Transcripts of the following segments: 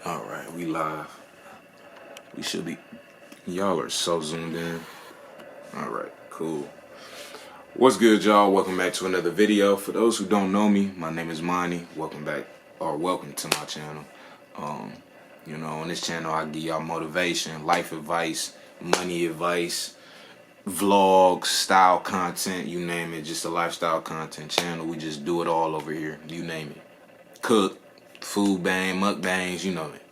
All right, we live. We should be. Y'all are so zoomed in. All right, cool. What's good, y'all? Welcome back to another video. For those who don't know me, my name is Monty. Welcome back, or welcome to my channel. On this channel, I give y'all motivation, life advice, money advice, vlogs, style content, you name it. Just a lifestyle content channel. We just do it all over here. You name it. Cook, food bang, mukbangs, you know it.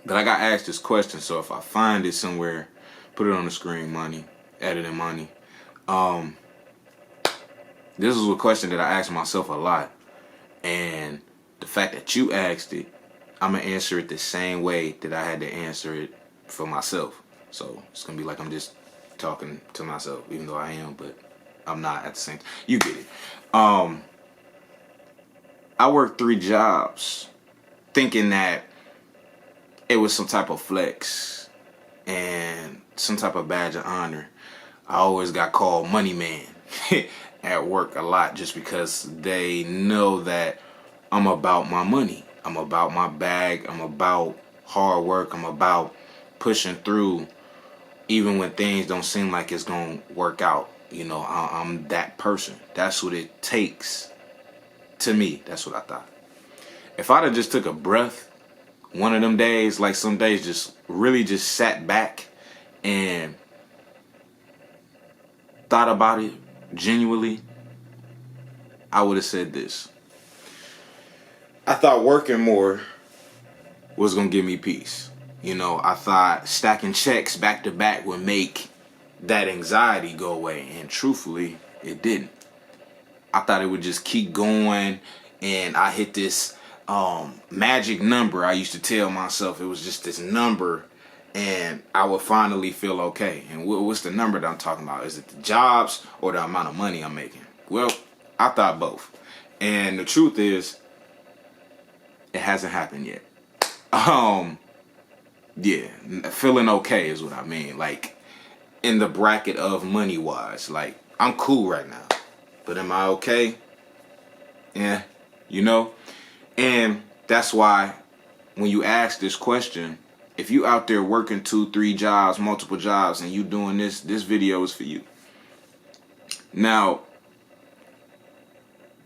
But I got asked this question, so if I find it somewhere, put it on the screen, Money, editing Money. This is a question that I ask myself a lot, and the fact that you asked it, I'm gonna answer it the same way that I had to answer it for myself. So it's gonna be like I'm just talking to myself, even though I am, but I'm not at the same time. You get it. I worked 3 jobs thinking that it was some type of flex and some type of badge of honor. I always got called Money Man at work a lot just because they know that I'm about my money. I'm about my bag. I'm about hard work. I'm about pushing through even when things don't seem like it's going to work out. You know, I'm that person. That's what it takes. To me, that's what I thought. If I'd have just took a breath one of them days, like some days just really just sat back and thought about it genuinely, I would have said this. I thought working more was going to give me peace. You know, I thought stacking checks back to back would make that anxiety go away. And truthfully, it didn't. I thought it would just keep going, and I hit this magic number. I used to tell myself it was just this number, and I would finally feel okay. And what's the number that I'm talking about? Is it the jobs or the amount of money I'm making? Well, I thought both. And the truth is, it hasn't happened yet. Yeah, feeling okay is what I mean. Like, in the bracket of money-wise. Like, I'm cool right now. But am I okay? Yeah, you know? And that's why when you ask this question, if you out there working 2, 3 jobs, multiple jobs, and you doing this video is for you. Now,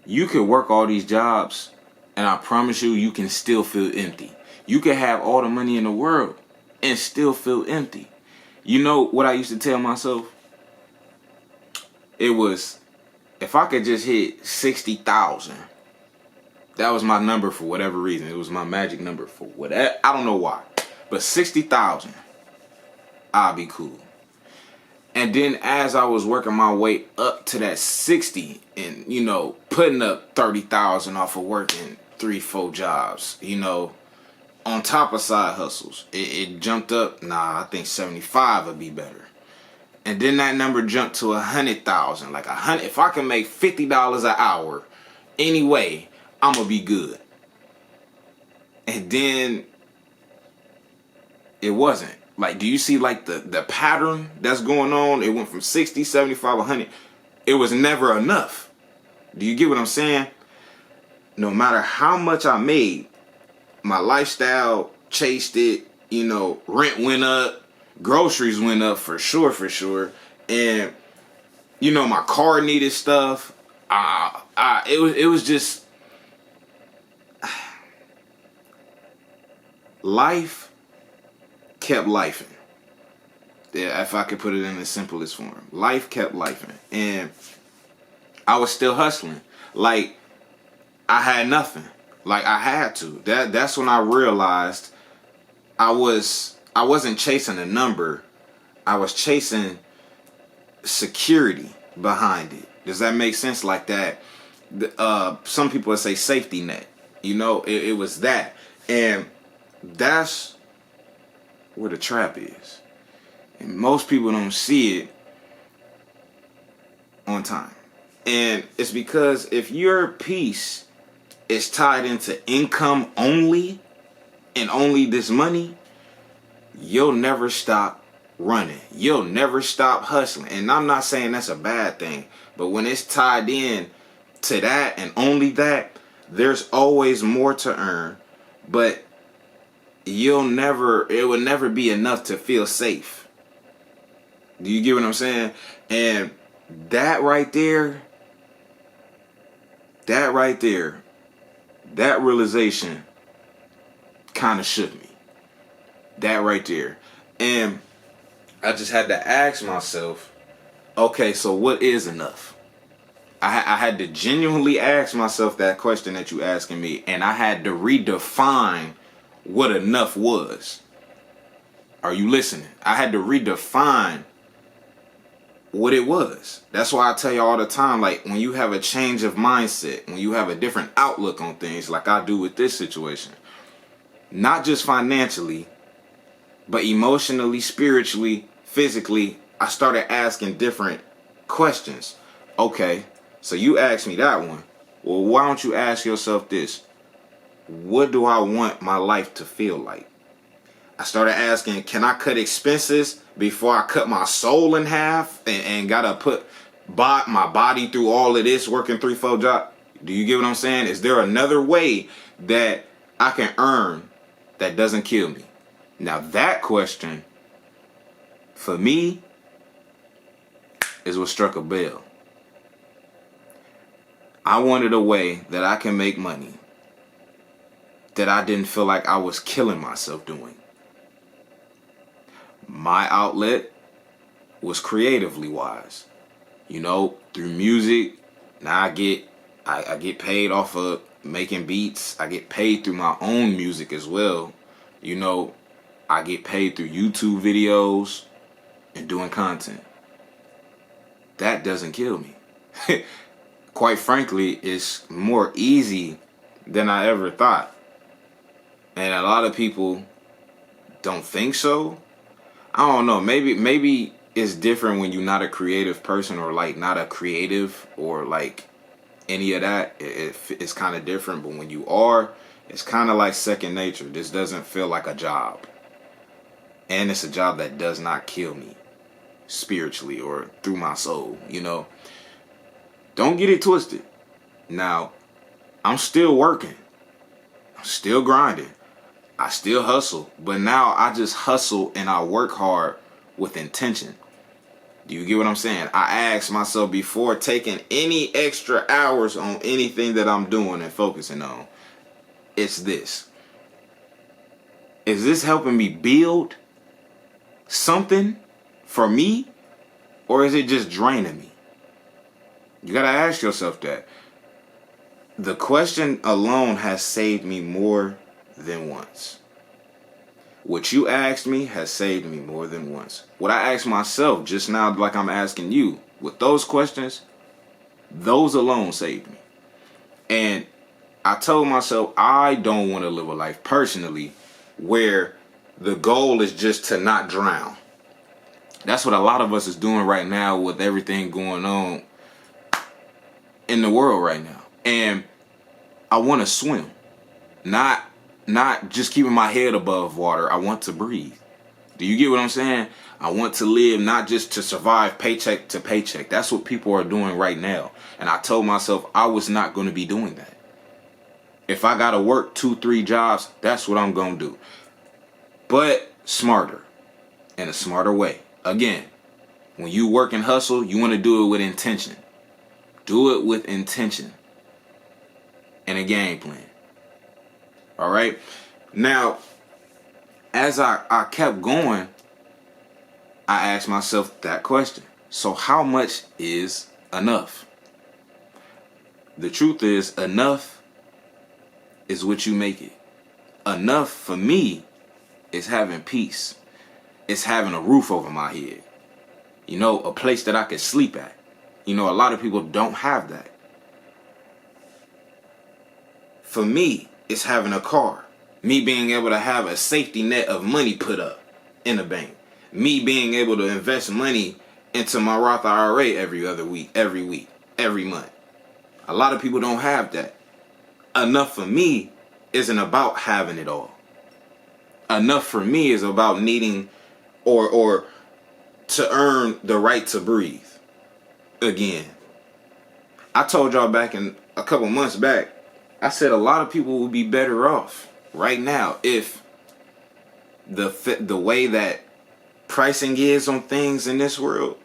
you could work all these jobs, and I promise you can still feel empty. You could have all the money in the world and still feel empty. You know what I used to tell myself? It was, if I could just hit 60,000, that was my number for whatever reason. It was my magic number for whatever. I don't know why. But 60,000, I'll be cool. And then as I was working my way up to that 60 and, you know, putting up 30,000 off of working 3, 4 jobs, you know, on top of side hustles, it jumped up. Nah, I think 75 would be better. And then that number jumped to 100,000. Like 100. If I can make $50 an hour, anyway, I'm gonna be good. And then it wasn't. Like, do you see like the pattern that's going on? It went from 60, 75, 100. It was never enough. Do you get what I'm saying? No matter how much I made, my lifestyle chased it. You know, rent went up. Groceries went up for sure. And, you know, my car needed stuff. It was just, life kept lifing. Yeah, if I could put it in the simplest form. Life kept lifing. And I was still hustling. Like, I had nothing. Like, I had to. That's when I realized I wasn't chasing a number. I was chasing security behind it. Does that make sense? Like that. Some people would say safety net. You know, it was that. And that's where the trap is. And most people don't see it on time. And it's because if your peace is tied into income only and only this money, you'll never stop running. You'll never stop hustling. And I'm not saying that's a bad thing, but when it's tied in to that and only that, there's always more to earn, but it will never be enough to feel safe. Do you get what I'm saying? And that right there, that realization kind of shook me. That right there. And I just had to ask myself, okay, so what is enough? I had to genuinely ask myself that question that you asking me, and I had to redefine what enough was. Are you listening? I had to redefine what it was. That's why I tell you all the time, like, when you have a change of mindset, when you have a different outlook on things, like I do with this situation, not just financially, but emotionally, spiritually, physically, I started asking different questions. Okay, so you asked me that one. Well, why don't you ask yourself this? What do I want my life to feel like? I started asking, can I cut expenses before I cut my soul in half and gotta put my body through all of this, working 3-4 jobs? Do you get what I'm saying? Is there another way that I can earn that doesn't kill me? Now that question, for me, is what struck a bell. I wanted a way that I can make money that I didn't feel like I was killing myself doing. My outlet was creatively wise. You know, through music, now I get paid off of making beats. I get paid through my own music as well. You know, I get paid through YouTube videos and doing content. That doesn't kill me. Quite frankly, it's more easy than I ever thought. And a lot of people don't think so. I don't know. Maybe it's different when you're not a creative person, or like not a creative, or like any of that. It's kind of different. But when you are, it's kind of like second nature. This doesn't feel like a job. And it's a job that does not kill me spiritually or through my soul, you know. Don't get it twisted. Now, I'm still working. I'm still grinding. I still hustle. But now I just hustle and I work hard with intention. Do you get what I'm saying? I ask myself before taking any extra hours on anything that I'm doing and focusing on, it's this. Is this helping me build something for me, or is it just draining me? You gotta ask yourself that. The question alone has saved me more than once. What you asked me has saved me more than once. What I asked myself just now, like I'm asking you, with those questions, those alone saved me. And I told myself I don't want to live a life personally where the goal is just to not drown. That's what a lot of us is doing right now with everything going on in the world right now. And I want to swim. Not just keeping my head above water. I want to breathe. Do you get what I'm saying? I want to live not just to survive paycheck to paycheck. That's what people are doing right now. And I told myself I was not going to be doing that. If I got to work 2-3 jobs, that's what I'm going to do. But smarter. In a smarter way. Again, when you work and hustle, you want to do it with intention. Do it with intention and a game plan. All right. Now, as I kept going, I asked myself that question. So how much is enough? The truth is, enough is what you make it. Enough for me is having peace. It's having a roof over my head. You know, a place that I can sleep at. You know, a lot of people don't have that. For me, it's having a car. Me being able to have a safety net of money put up in the bank. Me being able to invest money into my Roth IRA every month. A lot of people don't have that. Enough for me isn't about having it all. Enough for me is about needing or to earn the right to breathe. Again, I told y'all back in a couple months back, I said a lot of people would be better off right now, if the way that pricing is on things in this world,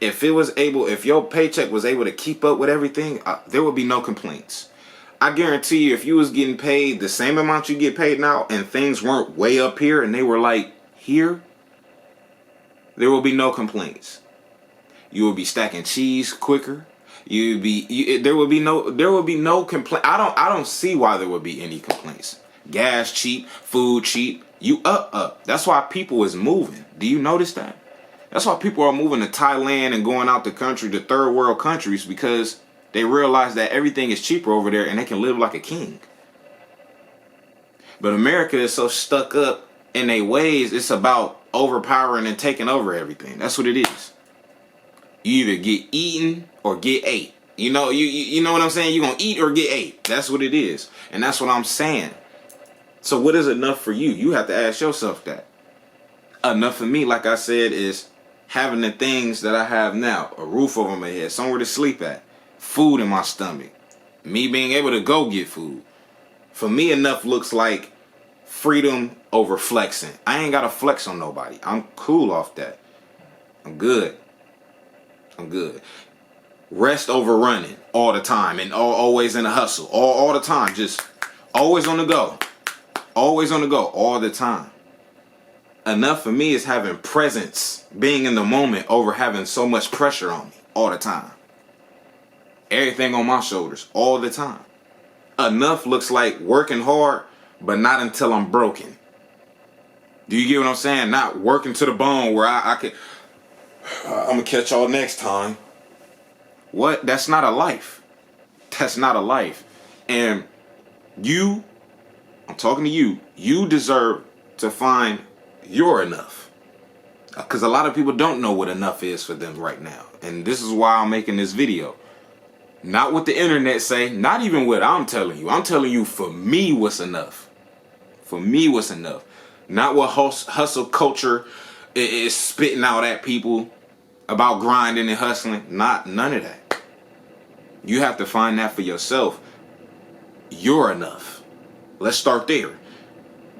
if your paycheck was able to keep up with everything, there would be no complaints. I guarantee you, if you was getting paid the same amount you get paid now and things weren't way up here and they were like here, there will be no complaints. You will be stacking cheese quicker. There will be no complaint. I don't see why there would be any complaints. Gas cheap, food cheap. You up. That's why people is moving. Do you notice that? That's why people are moving to Thailand and going out the country to third world countries, because they realize that everything is cheaper over there and they can live like a king. But America is so stuck up in their ways, it's about overpowering and taking over everything. That's what it is. You either get eaten or get ate. You know what I'm saying? You're going to eat or get ate. That's what it is. And that's what I'm saying. So what is enough for you? You have to ask yourself that. Enough for me, like I said, is having the things that I have now. A roof over my head, somewhere to sleep at, food in my stomach, me being able to go get food. For me, enough looks like freedom over flexing. I ain't got to flex on nobody. I'm cool off that. I'm good. Rest over running all the time and always in a hustle. All the time. Just always on the go. Always on the go all the time. Enough for me is having presence, being in the moment over having so much pressure on me all the time. Everything on my shoulders all the time. Enough looks like working hard, but not until I'm broken. Do you get what I'm saying? Not working to the bone where I'm going to catch y'all next time. What? That's not a life. That's not a life. And I'm talking to you. You deserve to find your enough. Because a lot of people don't know what enough is for them right now. And this is why I'm making this video. Not what the internet say. Not even what I'm telling you. I'm telling you, for me, what's enough. For me, what's enough. Not what hustle culture is spitting out at people about grinding and hustling. None of that. You have to find that for yourself. You're enough. Let's start there.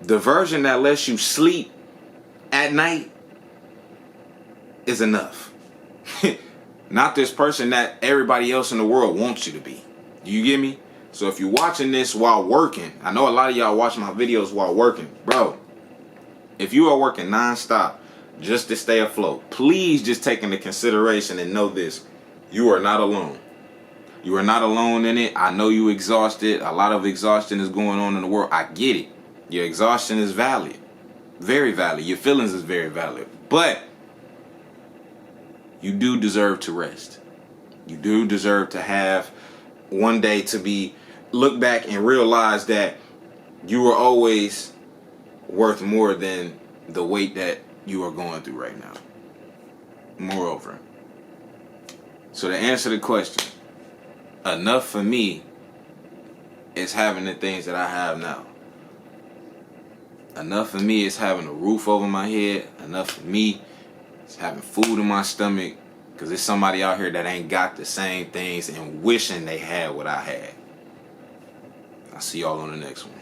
The version that lets you sleep at night is enough. Not this person that everybody else in the world wants you to be. Do you get me? So if you're watching this while working, I know a lot of y'all watch my videos while working. Bro, if you are working nonstop just to stay afloat, please just take into consideration and know this. You are not alone. You are not alone in it. I know you exhausted. A lot of exhaustion is going on in the world. I get it. Your exhaustion is valid. Very valid. Your feelings is very valid. But you do deserve to rest. You do deserve to have one day to look back and realize that you are always worth more than the weight that you are going through right now. Moreover. So to answer the question, enough for me is having the things that I have now. Enough for me is having a roof over my head. Enough for me is having food in my stomach. Because there's somebody out here that ain't got the same things and wishing they had what I had. I'll see y'all on the next one.